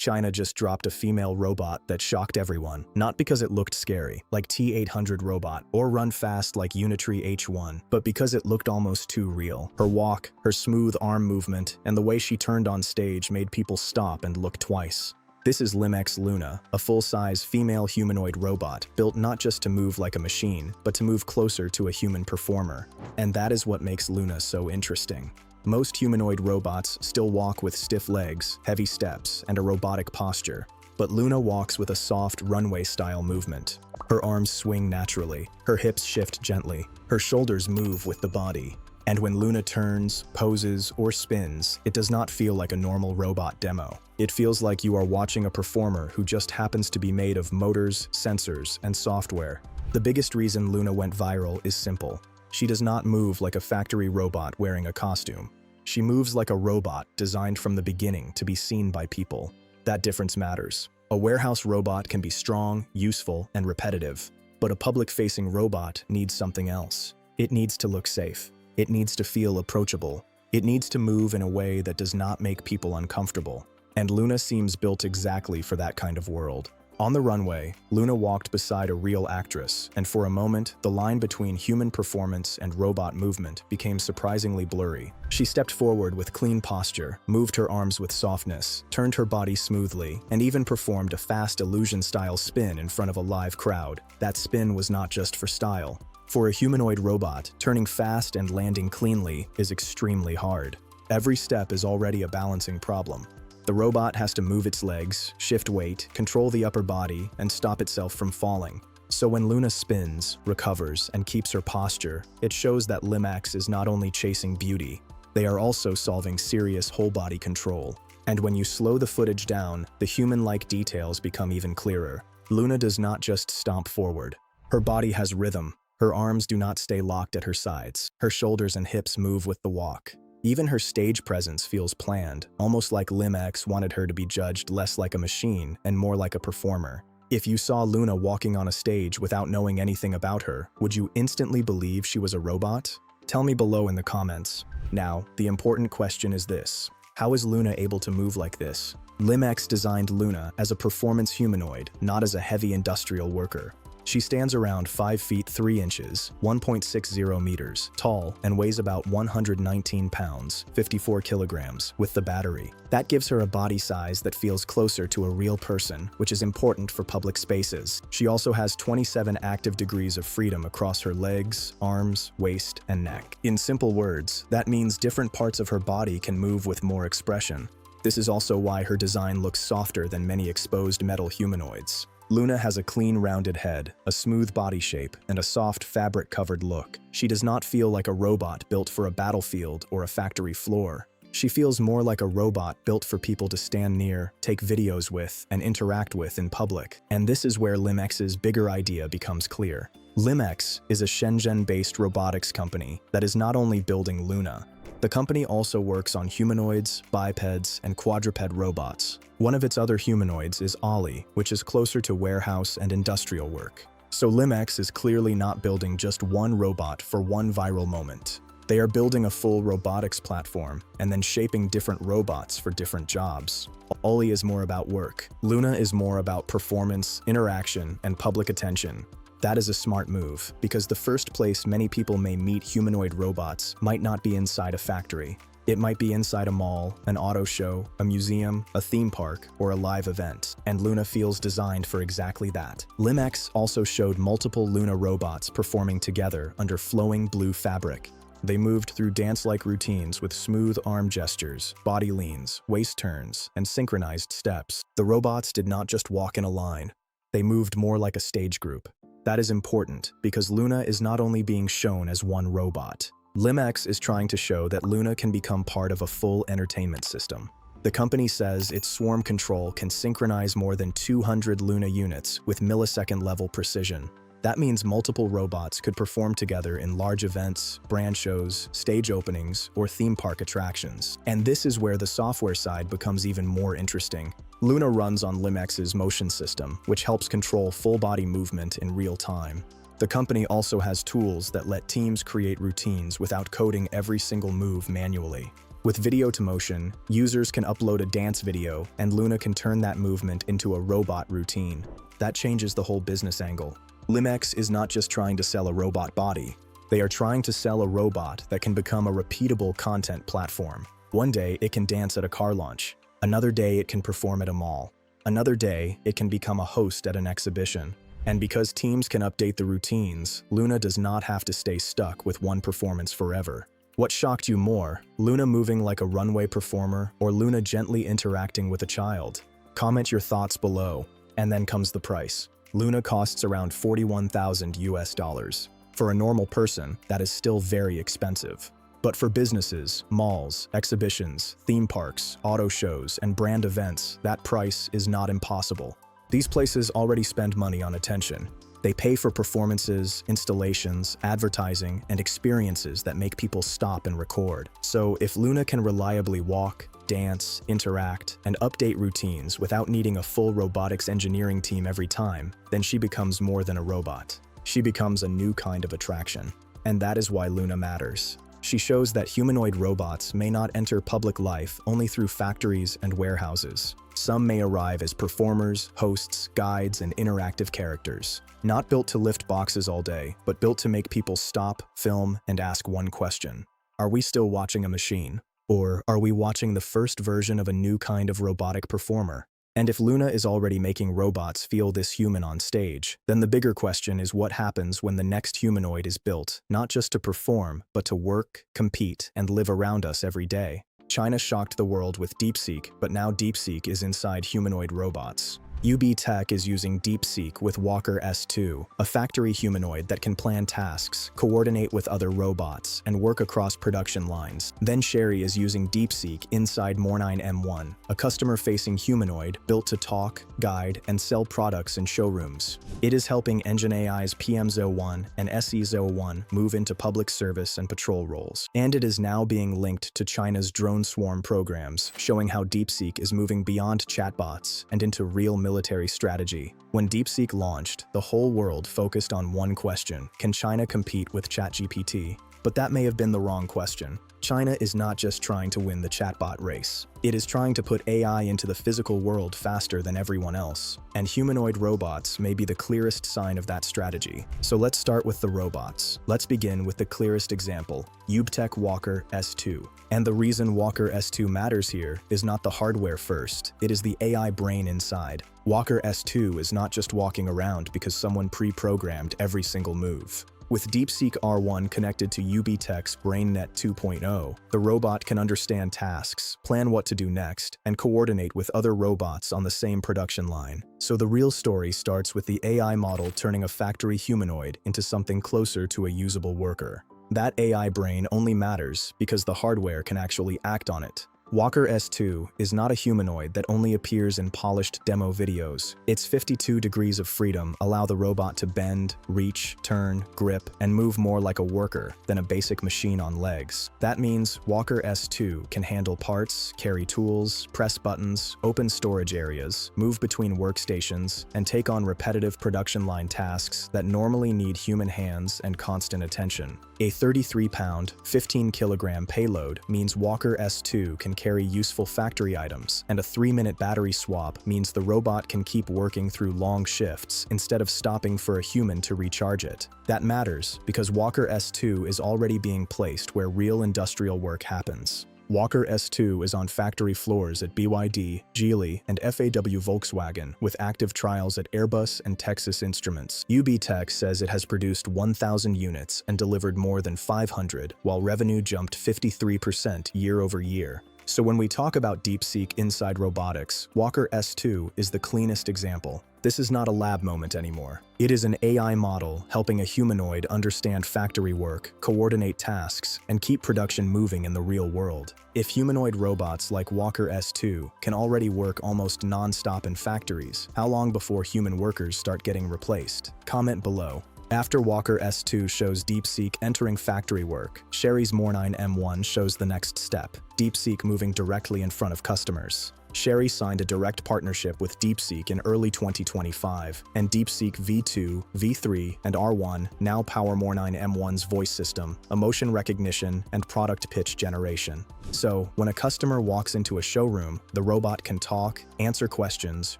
China just dropped a female robot that shocked everyone, not because it looked scary, like T-800 robot, or run fast like Unitree H1, but because it looked almost too real. Her walk, her smooth arm movement, and the way she turned on stage made people stop and look twice. This is LimX Luna, a full-size female humanoid robot built not just to move like a machine, but to move closer to a human performer. And that is what makes Luna so interesting. Most humanoid robots still walk with stiff legs, heavy steps, and a robotic posture, but Luna walks with a soft runway-style movement. Her arms swing naturally, her hips shift gently, her shoulders move with the body. And when Luna turns, poses, or spins, it does not feel like a normal robot demo. It feels like you are watching a performer who just happens to be made of motors, sensors, and software. The biggest reason Luna went viral is simple. She does not move like a factory robot wearing a costume. She moves like a robot designed from the beginning to be seen by people. That difference matters. A warehouse robot can be strong, useful, and repetitive, but a public-facing robot needs something else. It needs to look safe. It needs to feel approachable. It needs to move in a way that does not make people uncomfortable. And Luna seems built exactly for that kind of world. On the runway, Luna walked beside a real actress, and for a moment, the line between human performance and robot movement became surprisingly blurry. She stepped forward with clean posture, moved her arms with softness, turned her body smoothly, and even performed a fast illusion-style spin in front of a live crowd. That spin was not just for style. For a humanoid robot, turning fast and landing cleanly is extremely hard. Every step is already a balancing problem. The robot has to move its legs, shift weight, control the upper body, and stop itself from falling. So when Luna spins, recovers, and keeps her posture, it shows that LimX is not only chasing beauty, they are also solving serious whole-body control. And when you slow the footage down, the human-like details become even clearer. Luna does not just stomp forward. Her body has rhythm. Her arms do not stay locked at her sides. Her shoulders and hips move with the walk. Even her stage presence feels planned, almost like LimX wanted her to be judged less like a machine and more like a performer. If you saw Luna walking on a stage without knowing anything about her, would you instantly believe she was a robot? Tell me below in the comments. Now, the important question is this: how is Luna able to move like this? LimX designed Luna as a performance humanoid, not as a heavy industrial worker. She stands around 5 feet 3 inches, 1.60 meters, tall, and weighs about 119 pounds, 54 kilograms, with the battery. That gives her a body size that feels closer to a real person, which is important for public spaces. She also has 27 active degrees of freedom across her legs, arms, waist, and neck. In simple words, that means different parts of her body can move with more expression. This is also why her design looks softer than many exposed metal humanoids. Luna has a clean, rounded head, a smooth body shape, and a soft, fabric-covered look. She does not feel like a robot built for a battlefield or a factory floor. She feels more like a robot built for people to stand near, take videos with, and interact with in public. And this is where LimX's bigger idea becomes clear. LimX is a Shenzhen-based robotics company that is not only building Luna. The company also works on humanoids, bipeds, and quadruped robots. One of its other humanoids is Ollie, which is closer to warehouse and industrial work. So LimX is clearly not building just one robot for one viral moment. They are building a full robotics platform and then shaping different robots for different jobs. Ollie is more about work. Luna is more about performance, interaction, and public attention. That is a smart move, because the first place many people may meet humanoid robots might not be inside a factory. It might be inside a mall, an auto show, a museum, a theme park, or a live event, and Luna feels designed for exactly that. LimX also showed multiple Luna robots performing together under flowing blue fabric. They moved through dance-like routines with smooth arm gestures, body leans, waist turns, and synchronized steps. The robots did not just walk in a line. They moved more like a stage group. That is important, because Luna is not only being shown as one robot. LimX is trying to show that Luna can become part of a full entertainment system. The company says its swarm control can synchronize more than 200 Luna units with millisecond-level precision. That means multiple robots could perform together in large events, brand shows, stage openings, or theme park attractions. And this is where the software side becomes even more interesting. Luna runs on LimX's motion system, which helps control full-body movement in real time. The company also has tools that let teams create routines without coding every single move manually. With video to motion, users can upload a dance video, and Luna can turn that movement into a robot routine. That changes the whole business angle. LimX is not just trying to sell a robot body. They are trying to sell a robot that can become a repeatable content platform. One day, it can dance at a car launch. Another day, it can perform at a mall. Another day, it can become a host at an exhibition. And because teams can update the routines, Luna does not have to stay stuck with one performance forever. What shocked you more, Luna moving like a runway performer or Luna gently interacting with a child? Comment your thoughts below. And then comes the price. Luna costs around $41,000. For a normal person, that is still very expensive. But for businesses, malls, exhibitions, theme parks, auto shows, and brand events, that price is not impossible. These places already spend money on attention. They pay for performances, installations, advertising, and experiences that make people stop and record. So if Luna can reliably walk, dance, interact, and update routines without needing a full robotics engineering team every time, then she becomes more than a robot. She becomes a new kind of attraction. And that is why Luna matters. She shows that humanoid robots may not enter public life only through factories and warehouses. Some may arrive as performers, hosts, guides, and interactive characters. Not built to lift boxes all day, but built to make people stop, film, and ask one question. Are we still watching a machine? Or are we watching the first version of a new kind of robotic performer? And if Luna is already making robots feel this human on stage, then the bigger question is what happens when the next humanoid is built, not just to perform, but to work, compete, and live around us every day. China shocked the world with DeepSeek, but now DeepSeek is inside humanoid robots. UB Tech is using DeepSeek with Walker S2, a factory humanoid that can plan tasks, coordinate with other robots, and work across production lines. Then Sherry is using DeepSeek inside Mornine M1, a customer-facing humanoid built to talk, guide, and sell products in showrooms. It is helping Engine AI's PM01 and SE01 move into public service and patrol roles. And it is now being linked to China's drone swarm programs, showing how DeepSeek is moving beyond chatbots and into real military strategy. When DeepSeek launched, the whole world focused on one question: can China compete with ChatGPT? But that may have been the wrong question. China is not just trying to win the chatbot race. It is trying to put AI into the physical world faster than everyone else. And humanoid robots may be the clearest sign of that strategy. So let's start with the robots. Let's begin with the clearest example, UBTech Walker S2. And the reason Walker S2 matters here is not the hardware first, it is the AI brain inside. Walker S2 is not just walking around because someone pre-programmed every single move. With DeepSeek R1 connected to UBTech's BrainNet 2.0, the robot can understand tasks, plan what to do next, and coordinate with other robots on the same production line. So the real story starts with the AI model turning a factory humanoid into something closer to a usable worker. That AI brain only matters because the hardware can actually act on it. Walker S2 is not a humanoid that only appears in polished demo videos. Its 52 degrees of freedom allow the robot to bend, reach, turn, grip, and move more like a worker than a basic machine on legs. That means Walker S2 can handle parts, carry tools, press buttons, open storage areas, move between workstations, and take on repetitive production line tasks that normally need human hands and constant attention. A 33-pound, 15-kilogram payload means Walker S2 can carry useful factory items, and a 3-minute battery swap means the robot can keep working through long shifts instead of stopping for a human to recharge it. That matters because Walker S2 is already being placed where real industrial work happens. Walker S2 is on factory floors at BYD, Geely, and FAW Volkswagen, with active trials at Airbus and Texas Instruments. UB Tech says it has produced 1,000 units and delivered more than 500, while revenue jumped 53% year over year. So when we talk about DeepSeek inside robotics, Walker S2 is the cleanest example. This is not a lab moment anymore. It is an AI model helping a humanoid understand factory work, coordinate tasks, and keep production moving in the real world. If humanoid robots like Walker S2 can already work almost non-stop in factories, how long before human workers start getting replaced? Comment below. After Walker S2 shows DeepSeek entering factory work, Sherry's Mornine M1 shows the next step. DeepSeek moving directly in front of customers. Chery signed a direct partnership with DeepSeek in early 2025, and DeepSeek V2, V3, and R1 now power Mornine M1's voice system, emotion recognition, and product pitch generation. So, when a customer walks into a showroom, the robot can talk, answer questions,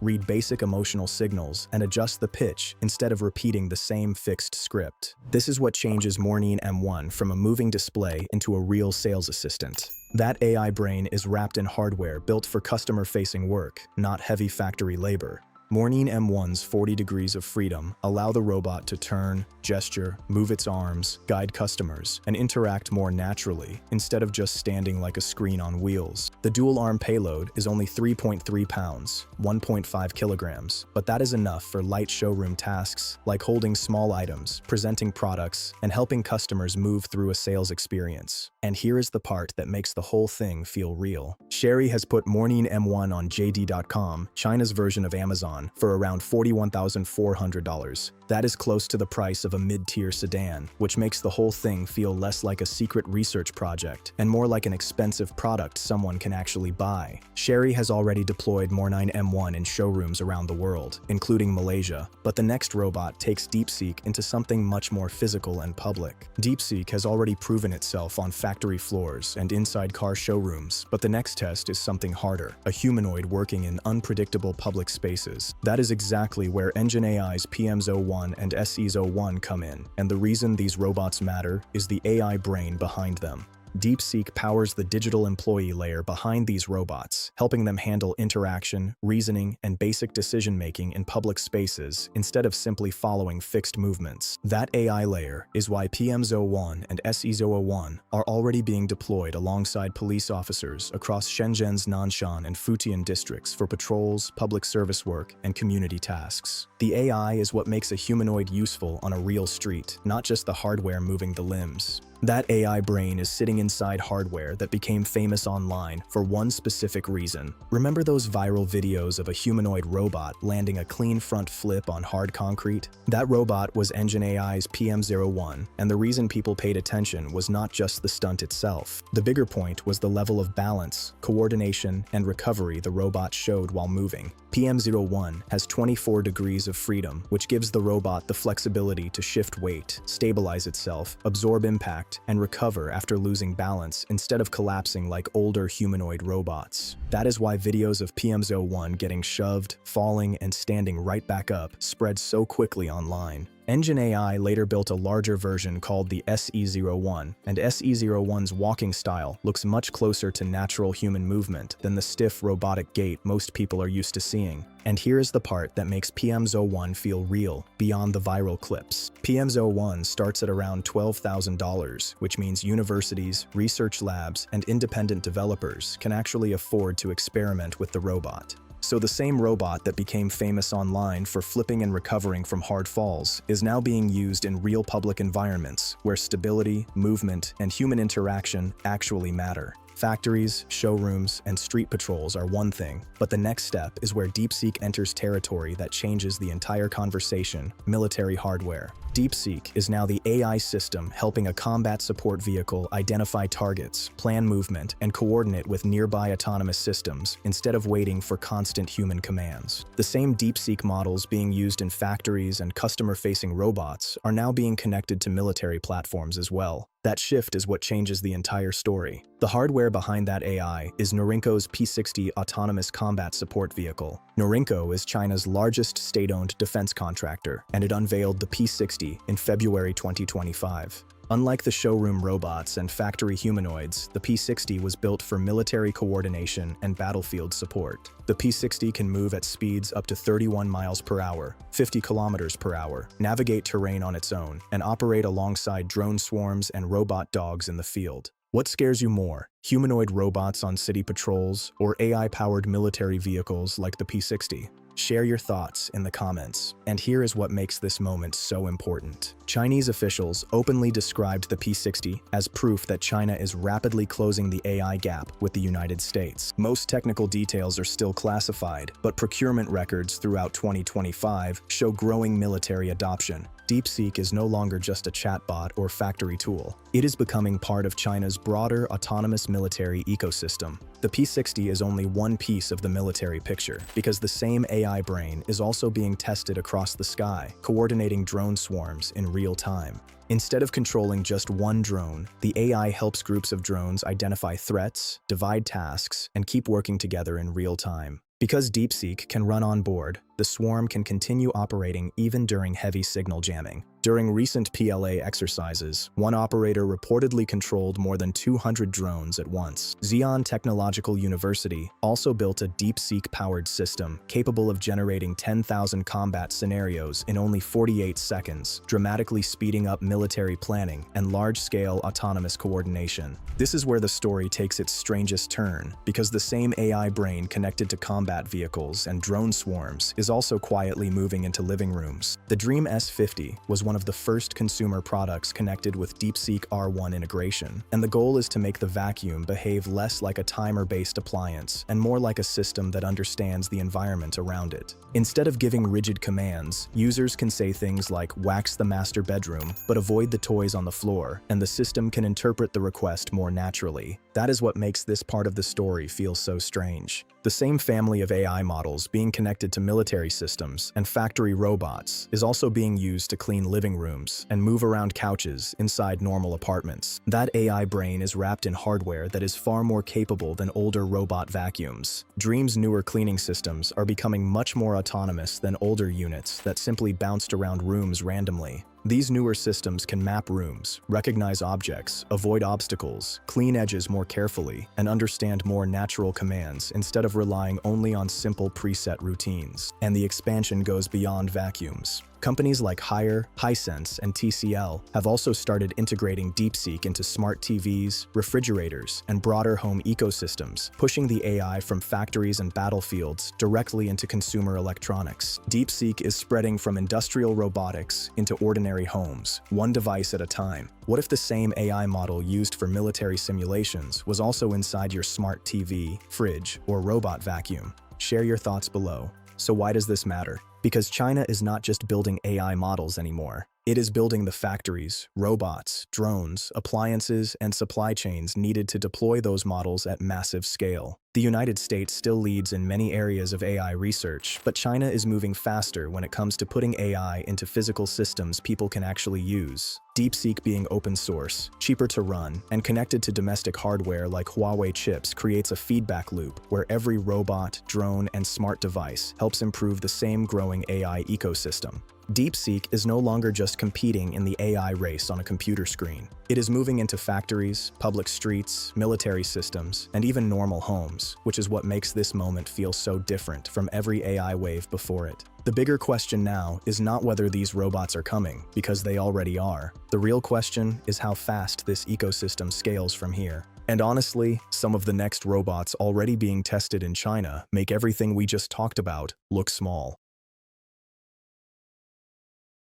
read basic emotional signals, and adjust the pitch instead of repeating the same fixed script. This is what changes Mornine M1 from a moving display into a real sales assistant. That AI brain is wrapped in hardware built for customer-facing work, not heavy factory labor. Mornine M1's 40 degrees of freedom allow the robot to turn, gesture, move its arms, guide customers, and interact more naturally, instead of just standing like a screen on wheels. The dual-arm payload is only 3.3 pounds, 1.5 kilograms, but that is enough for light showroom tasks like holding small items, presenting products, and helping customers move through a sales experience. And here is the part that makes the whole thing feel real. Chery has put Mornine M1 on JD.com, China's version of Amazon, for around $41,400. That is close to the price of a mid-tier sedan, which makes the whole thing feel less like a secret research project and more like an expensive product someone can actually buy. Chery has already deployed Mornine M1 in showrooms around the world, including Malaysia, but the next robot takes DeepSeek into something much more physical and public. DeepSeek has already proven itself on factory floors and inside car showrooms, but the next test is something harder, a humanoid working in unpredictable public spaces. That is exactly where Engine AI's PMs01 and SEs01 come in, and the reason these robots matter is the AI brain behind them. DeepSeek powers the digital employee layer behind these robots, helping them handle interaction, reasoning, and basic decision-making in public spaces instead of simply following fixed movements. That AI layer is why PMs01 and SEs01 are already being deployed alongside police officers across Shenzhen's Nanshan and Futian districts for patrols, public service work, and community tasks. The AI is what makes a humanoid useful on a real street, not just the hardware moving the limbs. That AI brain is sitting inside hardware that became famous online for one specific reason. Remember those viral videos of a humanoid robot landing a clean front flip on hard concrete? That robot was Engine AI's PM01, and the reason people paid attention was not just the stunt itself. The bigger point was the level of balance, coordination, and recovery the robot showed while moving. PM01 has 24 degrees of freedom, which gives the robot the flexibility to shift weight, stabilize itself, absorb impact, and recover after losing balance instead of collapsing like older humanoid robots. That is why videos of PMs01 getting shoved, falling, and standing right back up spread so quickly online. Engine AI later built a larger version called the SE01, and SE01's walking style looks much closer to natural human movement than the stiff robotic gait most people are used to seeing. And here is the part that makes PMs01 feel real, beyond the viral clips. PMs01 starts at around $12,000, which means universities, research labs, and independent developers can actually afford to experiment with the robot. So the same robot that became famous online for flipping and recovering from hard falls is now being used in real public environments where stability, movement, and human interaction actually matter. Factories, showrooms, and street patrols are one thing, but the next step is where DeepSeek enters territory that changes the entire conversation: military hardware. DeepSeek is now the AI system helping a combat support vehicle identify targets, plan movement, and coordinate with nearby autonomous systems instead of waiting for constant human commands. The same DeepSeek models being used in factories and customer-facing robots are now being connected to military platforms as well. That shift is what changes the entire story. The hardware behind that AI is Norinco's P60 autonomous combat support vehicle. Norinco is China's largest state-owned defense contractor, and it unveiled the P60 in February 2025. Unlike the showroom robots and factory humanoids, the P60 was built for military coordination and battlefield support. The P60 can move at speeds up to 31 miles per hour, 50 kilometers per hour, navigate terrain on its own, and operate alongside drone swarms and robot dogs in the field. What scares you more, humanoid robots on city patrols or AI-powered military vehicles like the P60? Share your thoughts in the comments. And here is what makes this moment so important. Chinese officials openly described the P60 as proof that China is rapidly closing the AI gap with the United States. Most technical details are still classified, but procurement records throughout 2025 show growing military adoption. DeepSeek is no longer just a chatbot or factory tool. It is becoming part of China's broader autonomous military ecosystem. The P-60 is only one piece of the military picture, because the same AI brain is also being tested across the sky, coordinating drone swarms in real time. Instead of controlling just one drone, the AI helps groups of drones identify threats, divide tasks, and keep working together in real time. Because DeepSeek can run on board, the swarm can continue operating even during heavy signal jamming. During recent PLA exercises, one operator reportedly controlled more than 200 drones at once. Xi'an Technological University also built a DeepSeek-powered system capable of generating 10,000 combat scenarios in only 48 seconds, dramatically speeding up military planning and large-scale autonomous coordination. This is where the story takes its strangest turn, because the same AI brain connected to combat vehicles and drone swarms is also quietly moving into living rooms. The Dream S50 was one of the first consumer products connected with DeepSeek R1 integration, and the goal is to make the vacuum behave less like a timer-based appliance and more like a system that understands the environment around it. Instead of giving rigid commands, users can say things like "wax the master bedroom, but avoid the toys on the floor," and the system can interpret the request more naturally. That is what makes this part of the story feel so strange. The same family of AI models being connected to military systems and factory robots is also being used to clean living rooms and move around couches inside normal apartments. That AI brain is wrapped in hardware that is far more capable than older robot vacuums. Dream's newer cleaning systems are becoming much more autonomous than older units that simply bounced around rooms randomly. These newer systems can map rooms, recognize objects, avoid obstacles, clean edges more carefully, and understand more natural commands instead of relying only on simple preset routines. And the expansion goes beyond vacuums. Companies like Haier, Hisense, and TCL have also started integrating DeepSeek into smart TVs, refrigerators, and broader home ecosystems, pushing the AI from factories and battlefields directly into consumer electronics. DeepSeek is spreading from industrial robotics into ordinary homes, one device at a time. What if the same AI model used for military simulations was also inside your smart TV, fridge, or robot vacuum? Share your thoughts below. So why does this matter? Because China is not just building AI models anymore. It is building the factories, robots, drones, appliances, and supply chains needed to deploy those models at massive scale. The United States still leads in many areas of AI research, but China is moving faster when it comes to putting AI into physical systems people can actually use. DeepSeek being open source, cheaper to run, and connected to domestic hardware like Huawei chips creates a feedback loop where every robot, drone, and smart device helps improve the same growing AI ecosystem. DeepSeek is no longer just competing in the AI race on a computer screen. It is moving into factories, public streets, military systems, and even normal homes, which is what makes this moment feel so different from every AI wave before it. The bigger question now is not whether these robots are coming, because they already are. The real question is how fast this ecosystem scales from here. And honestly, some of the next robots already being tested in China make everything we just talked about look small.